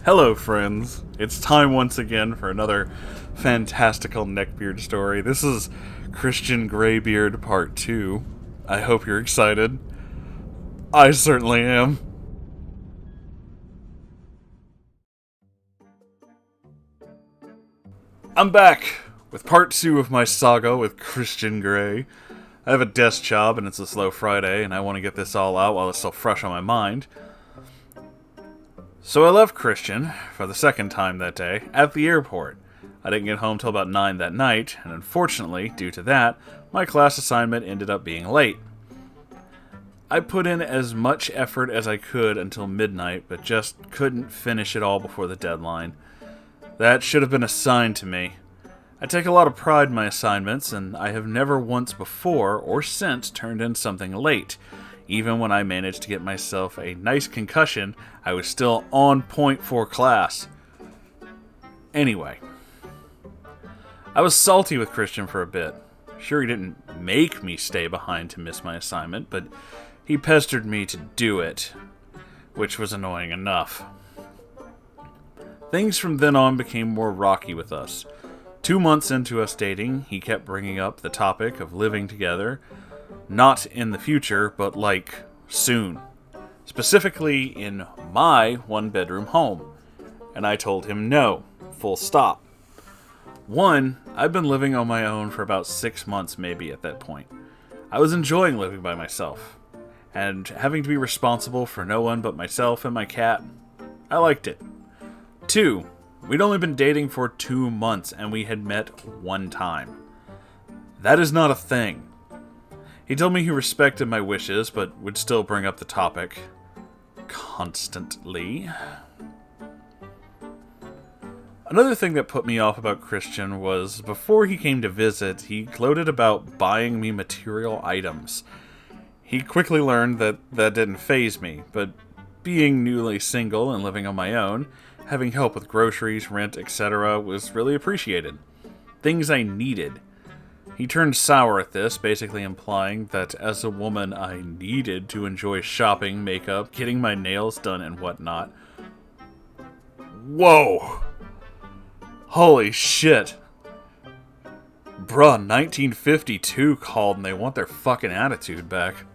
Hello, friends. It's time once again for another fantastical Neckbeard story. This is Christian Greybeard Part 2. I hope you're excited. I certainly am. I'm back with Part 2 of my saga with Christian Grey. I have a desk job and it's a slow Friday, and I want to get this all out while it's still fresh on my mind. So I left Christian, for the second time that day, at the airport. I didn't get home till about 9 that night, and unfortunately, due to that, my class assignment ended up being late. I put in as much effort as I could until midnight, but just couldn't finish it all before the deadline. That should have been a sign to me. I take a lot of pride in my assignments, and I have never once before or since turned in something late. Even when I managed to get myself a nice concussion, I was still on point for class. Anyway, I was salty with Christian for a bit. Sure, he didn't make me stay behind to miss my assignment, but he pestered me to do it, which was annoying enough. Things from then on became more rocky with us. 2 months into us dating, he kept bringing up the topic of living together. Not in the future, but like, soon. Specifically in my one-bedroom home. And I told him no. Full stop. One, I've been living on my own for about 6 months maybe at that point. I was enjoying living by myself. And having to be responsible for no one but myself and my cat, I liked it. 2, we'd only been dating for 2 months and we had met 1 time. That is not a thing. He told me he respected my wishes, but would still bring up the topic. Constantly. Another thing that put me off about Christian was, before he came to visit, he gloated about buying me material items. He quickly learned that that didn't faze me, but being newly single and living on my own, having help with groceries, rent, etc. was really appreciated. Things I needed. He turned sour at this, basically implying that as a woman I needed to enjoy shopping, makeup, getting my nails done, and whatnot. Whoa! Holy shit! Bruh, 1952 called and they want their fucking attitude back.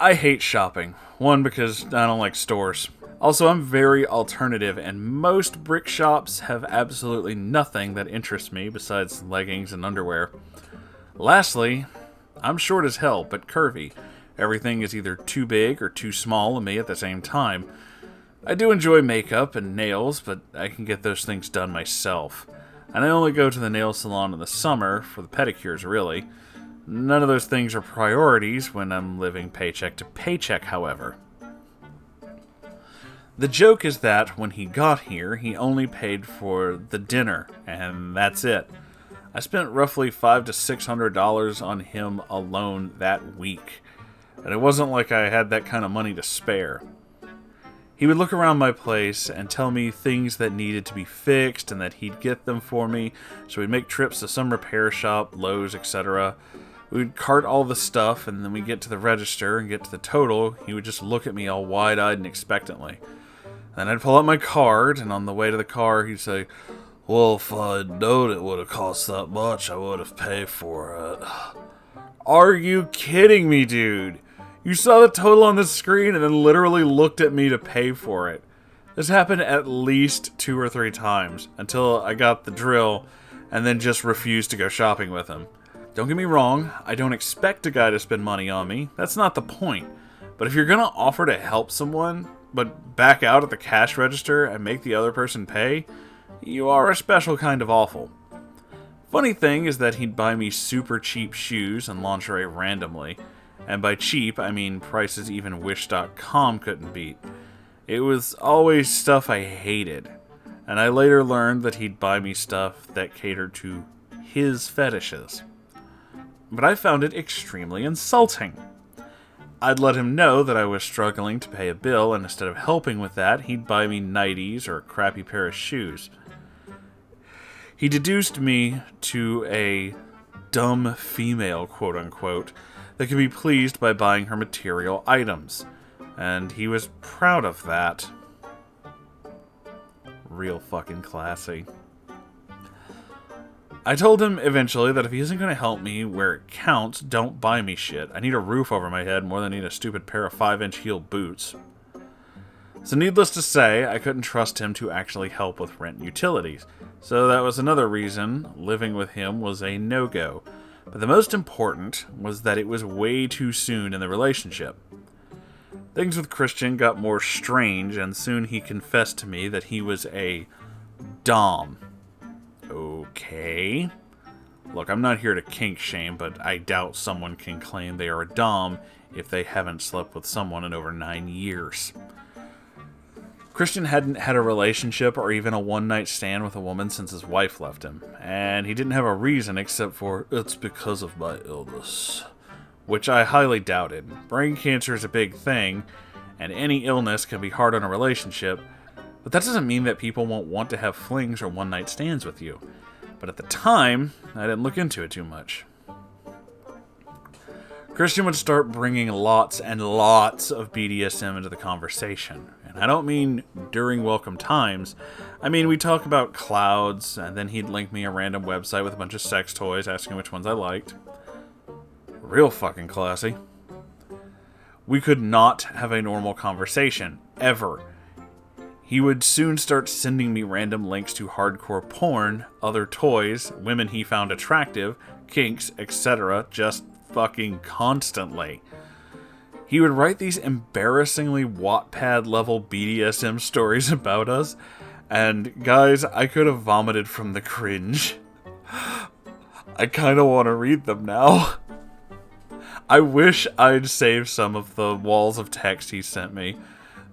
I hate shopping. 1, because I don't like stores. Also, I'm very alternative, and most brick shops have absolutely nothing that interests me besides leggings and underwear. Lastly, I'm short as hell, but curvy. Everything is either too big or too small of me at the same time. I do enjoy makeup and nails, but I can get those things done myself. And I only go to the nail salon in the summer, for the pedicures really. None of those things are priorities when I'm living paycheck to paycheck, however. The joke is that when he got here, he only paid for the dinner, and that's it. I spent roughly $500 to $600 on him alone that week, and it wasn't like I had that kind of money to spare. He would look around my place and tell me things that needed to be fixed and that he'd get them for me, so we'd make trips to some repair shop, Lowe's, etc. We'd cart all the stuff, and then we'd get to the register and get to the total. He would just look at me all wide-eyed and expectantly. Then I'd pull out my card, and on the way to the car, he'd say, "Well, if I'd known it would have cost that much, I would have paid for it." Are you kidding me, dude? You saw the total on the screen and then literally looked at me to pay for it. This happened at least 2 or 3 times, until I got the drill, and then just refused to go shopping with him. Don't get me wrong, I don't expect a guy to spend money on me. That's not the point. But if you're gonna offer to help someone, but back out at the cash register and make the other person pay, you are a special kind of awful. Funny thing is that he'd buy me super cheap shoes and lingerie randomly. And by cheap, I mean prices even Wish.com couldn't beat. It was always stuff I hated. And I later learned that he'd buy me stuff that catered to his fetishes. But I found it extremely insulting. I'd let him know that I was struggling to pay a bill, and instead of helping with that, he'd buy me nighties or a crappy pair of shoes. He deduced me to a dumb female, quote-unquote, that could be pleased by buying her material items, and he was proud of that. Real fucking classy. I told him eventually that if he isn't going to help me where it counts, don't buy me shit. I need a roof over my head more than I need a stupid pair of 5-inch heel boots. So needless to say, I couldn't trust him to actually help with rent and utilities. So that was another reason living with him was a no-go. But the most important was that it was way too soon in the relationship. Things with Christian got more strange, and soon he confessed to me that he was a dom. Okay. Look, I'm not here to kink shame, but I doubt someone can claim they are a dom if they haven't slept with someone in over 9 years. Christian hadn't had a relationship or even a one-night stand with a woman since his wife left him, and he didn't have a reason except for, it's because of my illness, which I highly doubted. Brain cancer is a big thing, and any illness can be hard on a relationship, but that doesn't mean that people won't want to have flings or one-night stands with you. But at the time, I didn't look into it too much. Christian would start bringing lots and lots of BDSM into the conversation. And I don't mean during welcome times. I mean, we talk about clouds, and then he'd link me a random website with a bunch of sex toys, asking which ones I liked. Real fucking classy. We could not have a normal conversation, ever. He would soon start sending me random links to hardcore porn, other toys, women he found attractive, kinks, etc., just fucking constantly. He would write these embarrassingly Wattpad-level BDSM stories about us, and guys, I could have vomited from the cringe. I kinda want to read them now. I wish I'd saved some of the walls of text he sent me.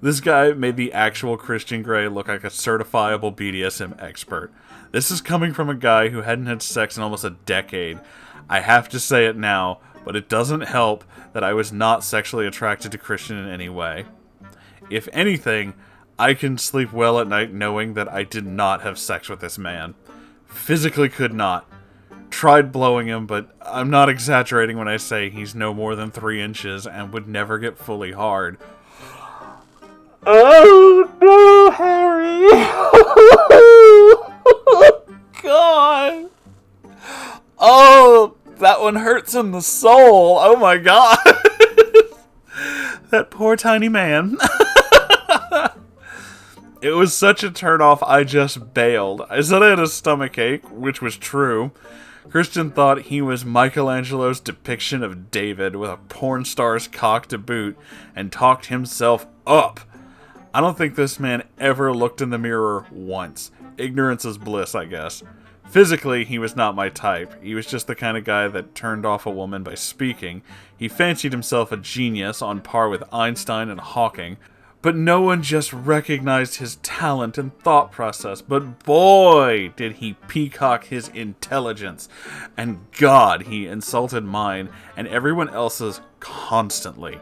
This guy made the actual Christian Grey look like a certifiable BDSM expert. This is coming from a guy who hadn't had sex in almost a decade. I have to say it now, but it doesn't help that I was not sexually attracted to Christian in any way. If anything, I can sleep well at night knowing that I did not have sex with this man. Physically could not. Tried blowing him, but I'm not exaggerating when I say he's no more than 3 inches and would never get fully hard. Oh no, Harry! God! Oh, that one hurts in the soul. Oh my god! That poor tiny man. It was such a turnoff, I just bailed. I said I had a stomachache, which was true. Christian thought he was Michelangelo's depiction of David with a porn star's cock to boot and talked himself up. I don't think this man ever looked in the mirror once. Ignorance is bliss, I guess. Physically, he was not my type. He was just the kind of guy that turned off a woman by speaking. He fancied himself a genius on par with Einstein and Hawking. But no one just recognized his talent and thought process. But boy, did he peacock his intelligence. And God, he insulted mine and everyone else's constantly.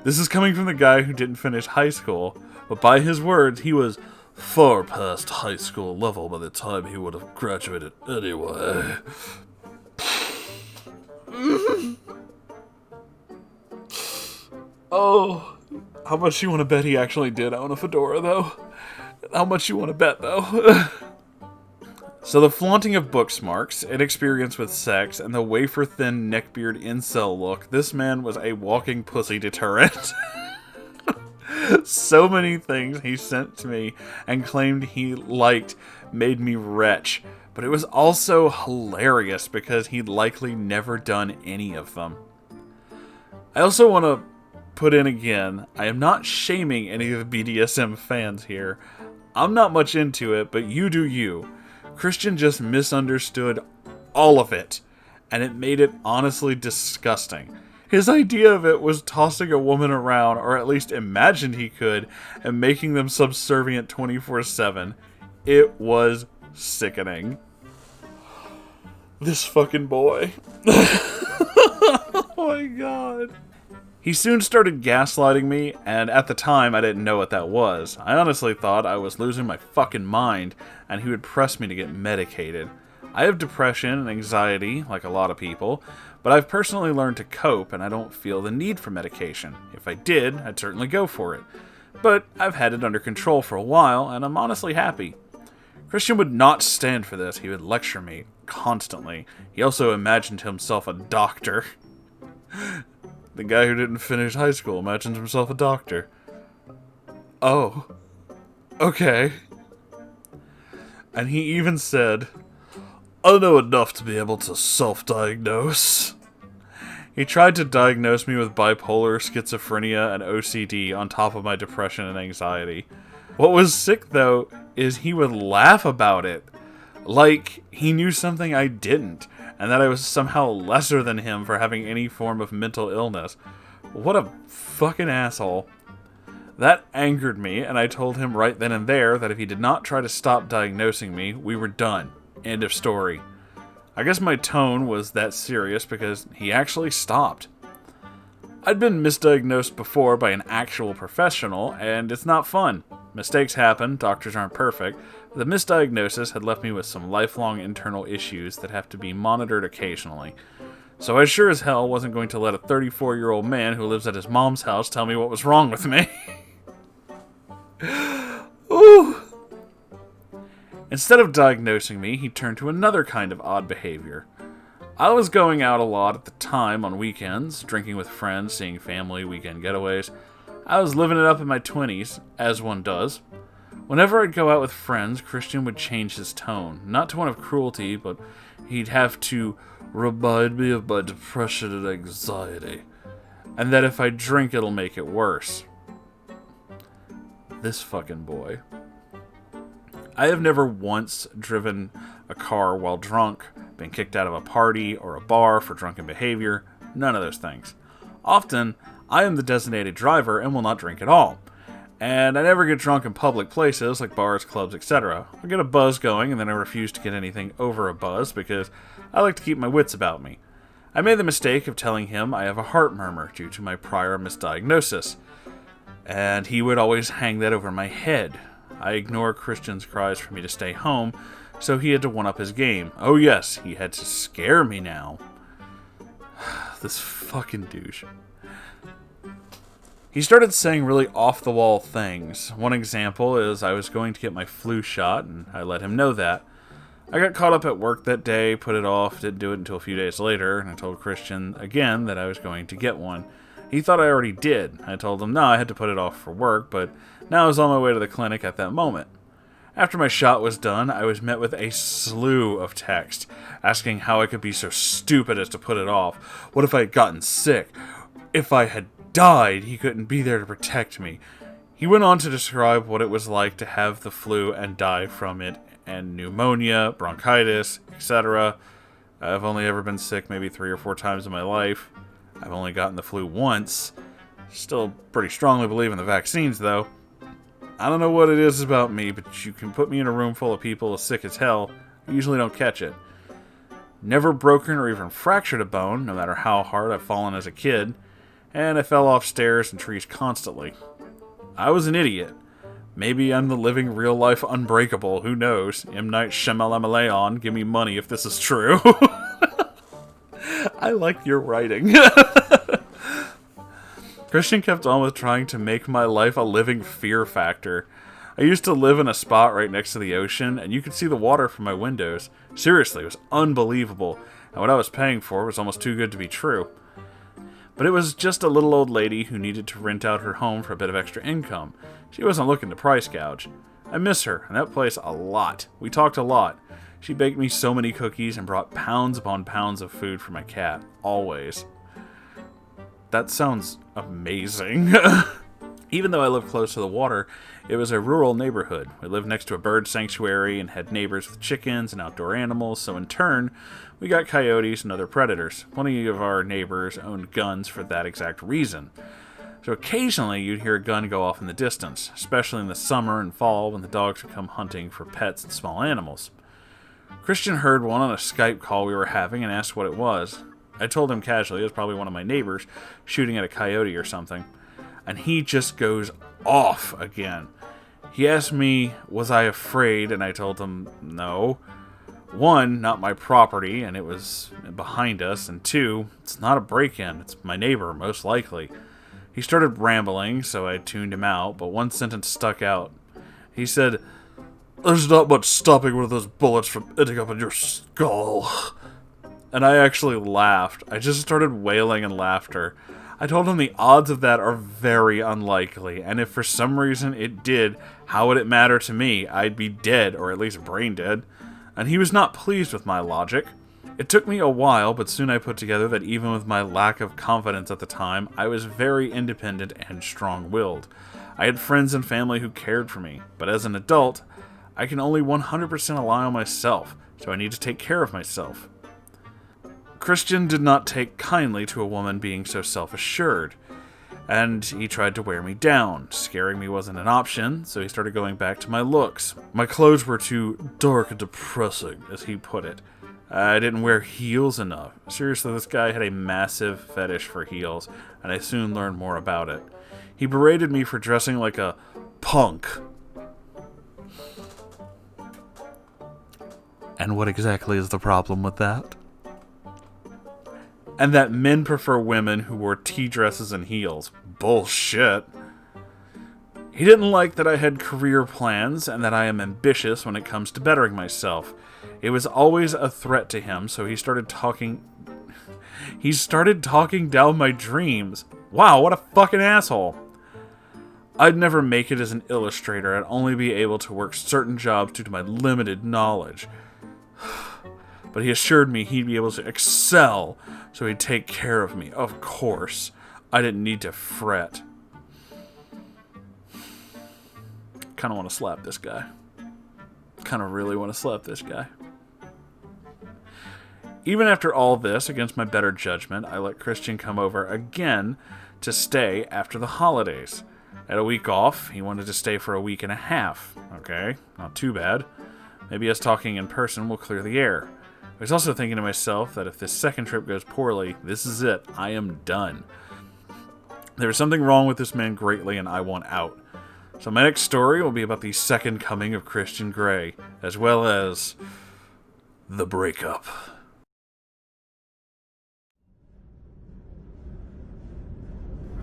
This is coming from the guy who didn't finish high school, but by his words, he was far past high school level by the time he would have graduated anyway. Oh, how much you want to bet he actually did own a fedora, though? How much you want to bet, though? So the flaunting of booksmarks, inexperience with sex, and the wafer-thin neckbeard incel look, this man was a walking pussy deterrent. So many things he sent to me and claimed he liked made me retch, but it was also hilarious because he'd likely never done any of them. I also want to put in again, I am not shaming any of the BDSM fans here. I'm not much into it, but you do you. Christian just misunderstood all of it, and it made it honestly disgusting. His idea of it was tossing a woman around, or at least imagined he could, and making them subservient 24/7. It was sickening. This fucking boy. Oh my god. He soon started gaslighting me, and at the time I didn't know what that was. I honestly thought I was losing my fucking mind, and he would press me to get medicated. I have depression and anxiety, like a lot of people, but I've personally learned to cope, and I don't feel the need for medication. If I did, I'd certainly go for it. But I've had it under control for a while, and I'm honestly happy. Christian would not stand for this. He would lecture me constantly. He also imagined himself a doctor. The guy who didn't finish high school imagined himself a doctor. Oh. Okay. And he even said, I know enough to be able to self-diagnose. He tried to diagnose me with bipolar, schizophrenia, and OCD on top of my depression and anxiety. What was sick, though, is he would laugh about it. Like he knew something I didn't, and that I was somehow lesser than him for having any form of mental illness. What a fucking asshole. That angered me, and I told him right then and there that if he did not try to stop diagnosing me, we were done. End of story. I guess my tone was that serious because he actually stopped. I'd been misdiagnosed before by an actual professional, and it's not fun. Mistakes happen, doctors aren't perfect. The misdiagnosis had left me with some lifelong internal issues that have to be monitored occasionally. So I sure as hell wasn't going to let a 34-year-old man who lives at his mom's house tell me what was wrong with me. Ooh. Instead of diagnosing me, he turned to another kind of odd behavior. I was going out a lot at the time on weekends, drinking with friends, seeing family, weekend getaways. I was living it up in my 20s, as one does. Whenever I'd go out with friends, Christian would change his tone. Not to one of cruelty, but he'd have to remind me of my depression and anxiety. And that if I drink, it'll make it worse. This fucking boy. I have never once driven a car while drunk, been kicked out of a party or a bar for drunken behavior, none of those things. Often, I am the designated driver and will not drink at all. And I never get drunk in public places like bars, clubs, etc. I get a buzz going and then I refuse to get anything over a buzz because I like to keep my wits about me. I made the mistake of telling him I have a heart murmur due to my prior misdiagnosis. And he would always hang that over my head. I ignore Christian's cries for me to stay home, so he had to one-up his game. Oh yes, he had to scare me now. This fucking douche. He started saying really off-the-wall things. One example is I was going to get my flu shot, and I let him know that. I got caught up at work that day, put it off, didn't do it until a few days later, and I told Christian again that I was going to get one. He thought I already did. I told him no, I had to put it off for work, but now I was on my way to the clinic at that moment. After my shot was done, I was met with a slew of texts asking how I could be so stupid as to put it off. What if I had gotten sick? If I had died, he couldn't be there to protect me. He went on to describe what it was like to have the flu and die from it, and pneumonia, bronchitis, etc. I've only ever been sick maybe 3 or 4 times in my life. I've only gotten the flu once. Still pretty strongly believe in the vaccines, though. I don't know what it is about me, but you can put me in a room full of people as sick as hell. I usually don't catch it. Never broken or even fractured a bone, no matter how hard I've fallen as a kid. And I fell off stairs and trees constantly. I was an idiot. Maybe I'm the living real-life Unbreakable, who knows? M. Night Shyamalan, give me money if this is true. I like your writing. Christian kept on with trying to make my life a living fear factor. I used to live in a spot right next to the ocean, and you could see the water from my windows. Seriously, it was unbelievable, and what I was paying for was almost too good to be true. But it was just a little old lady who needed to rent out her home for a bit of extra income. She wasn't looking to price gouge. I miss her, and that place a lot. We talked a lot. She baked me so many cookies and brought pounds upon pounds of food for my cat. Always. That sounds amazing. Even though I live close to the water, it was a rural neighborhood. We lived next to a bird sanctuary and had neighbors with chickens and outdoor animals, so in turn, we got coyotes and other predators. Plenty of our neighbors owned guns for that exact reason. So occasionally you'd hear a gun go off in the distance, especially in the summer and fall when the dogs would come hunting for pets and small animals. Christian heard one on a Skype call we were having and asked what it was. I told him casually it was probably one of my neighbors shooting at a coyote or something. And he just goes off again. He asked me, was I afraid? And I told him, no. 1, not my property, and it was behind us. And 2, it's not a break-in. It's my neighbor, most likely. He started rambling, so I tuned him out, but one sentence stuck out. He said, "There's not much stopping one of those bullets from ending up in your skull." And I actually laughed. I just started wailing in laughter. I told him the odds of that are very unlikely, and if for some reason it did, how would it matter to me? I'd be dead, or at least brain dead. And he was not pleased with my logic. It took me a while, but soon I put together that even with my lack of confidence at the time, I was very independent and strong-willed. I had friends and family who cared for me, but as an adult, I can only 100% rely on myself, so I need to take care of myself. Christian did not take kindly to a woman being so self-assured, and he tried to wear me down. Scaring me wasn't an option, so he started going back to my looks. My clothes were too dark and depressing, as he put it. I didn't wear heels enough. Seriously, this guy had a massive fetish for heels, and I soon learned more about it. He berated me for dressing like a punk. And what exactly is the problem with that? And that men prefer women who wore tea dresses and heels. Bullshit. He didn't like that I had career plans and that I am ambitious when it comes to bettering myself. It was always a threat to him, so he started talking down my dreams. Wow, what a fucking asshole. I'd never make it as an illustrator. I'd only be able to work certain jobs due to my limited knowledge. But he assured me he'd be able to excel, so he'd take care of me. Of course. I didn't need to fret. Kind of want to slap this guy. Kind of really want to slap this guy. Even after all this, against my better judgment, I let Christian come over again to stay after the holidays. I had a week off. He wanted to stay for a week and a half. Okay, not too bad. Maybe us talking in person will clear the air. I was also thinking to myself that if this second trip goes poorly, this is it. I am done. There is something wrong with this man greatly, and I want out. So my next story will be about the second coming of Christian Grey, as well as the breakup.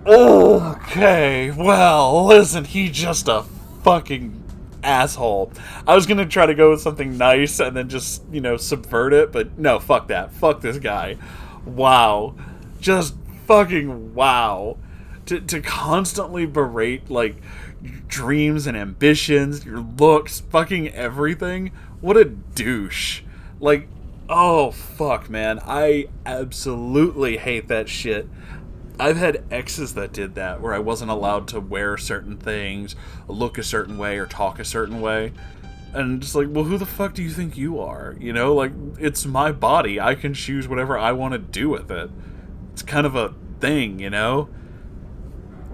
Okay, well, isn't he just a fucking asshole? I was gonna try to go with something nice and then just, subvert it, but no, fuck that. Fuck this guy. Wow. Just fucking wow. To constantly berate, dreams and ambitions, your looks, fucking everything. What a douche. Oh, fuck, man. I absolutely hate that shit. I've had exes that did that, where I wasn't allowed to wear certain things, look a certain way, or talk a certain way. And just well, who the fuck do you think you are? It's my body. I can choose whatever I want to do with it. It's kind of a thing,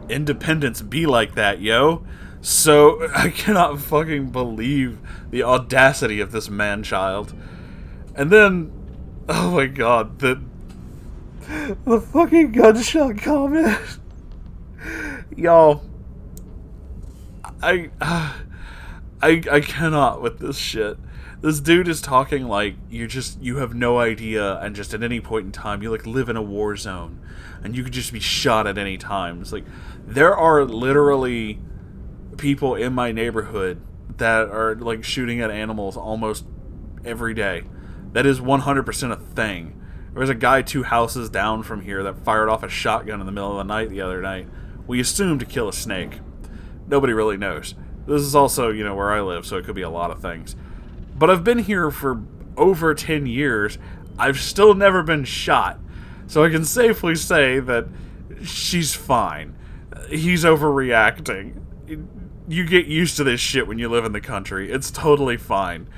Independence be like that, yo. So, I cannot fucking believe the audacity of this man-child. And then, oh my god, the fucking gunshot comment. Y'all, I cannot with this shit. This dude is talking like you have no idea, and just at any point in time you live in a war zone and you could just be shot at any time. It's there are literally people in my neighborhood that are shooting at animals almost every day. That is 100% a thing. There was a guy 2 houses down from here that fired off a shotgun in the middle of the night the other night. We assumed to kill a snake. Nobody really knows. This is also, where I live, so it could be a lot of things. But I've been here for over 10 years. I've still never been shot. So I can safely say that she's fine. He's overreacting. You get used to this shit when you live in the country. It's totally fine.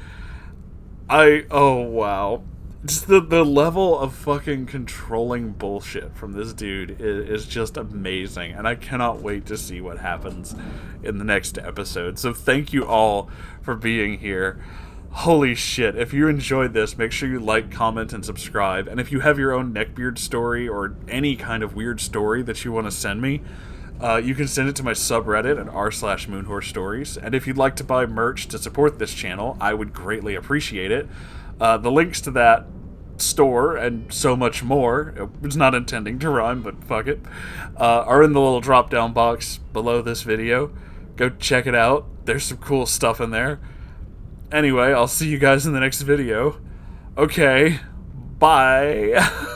Oh wow. Just the level of fucking controlling bullshit from this dude is just amazing, and I cannot wait to see what happens in the next episode. So thank you all for being here. Holy shit, if you enjoyed this, make sure you like, comment, and subscribe. And if you have your own Neckbeard story or any kind of weird story that you want to send me, you can send it to my subreddit at r/Moonhorse Stories. And if you'd like to buy merch to support this channel, I would greatly appreciate it. The links to that store and so much more, it was not intending to rhyme, but fuck it, are in the little drop down box below this video. Go check it out. There's some cool stuff in there. Anyway, I'll see you guys in the next video. Okay, bye.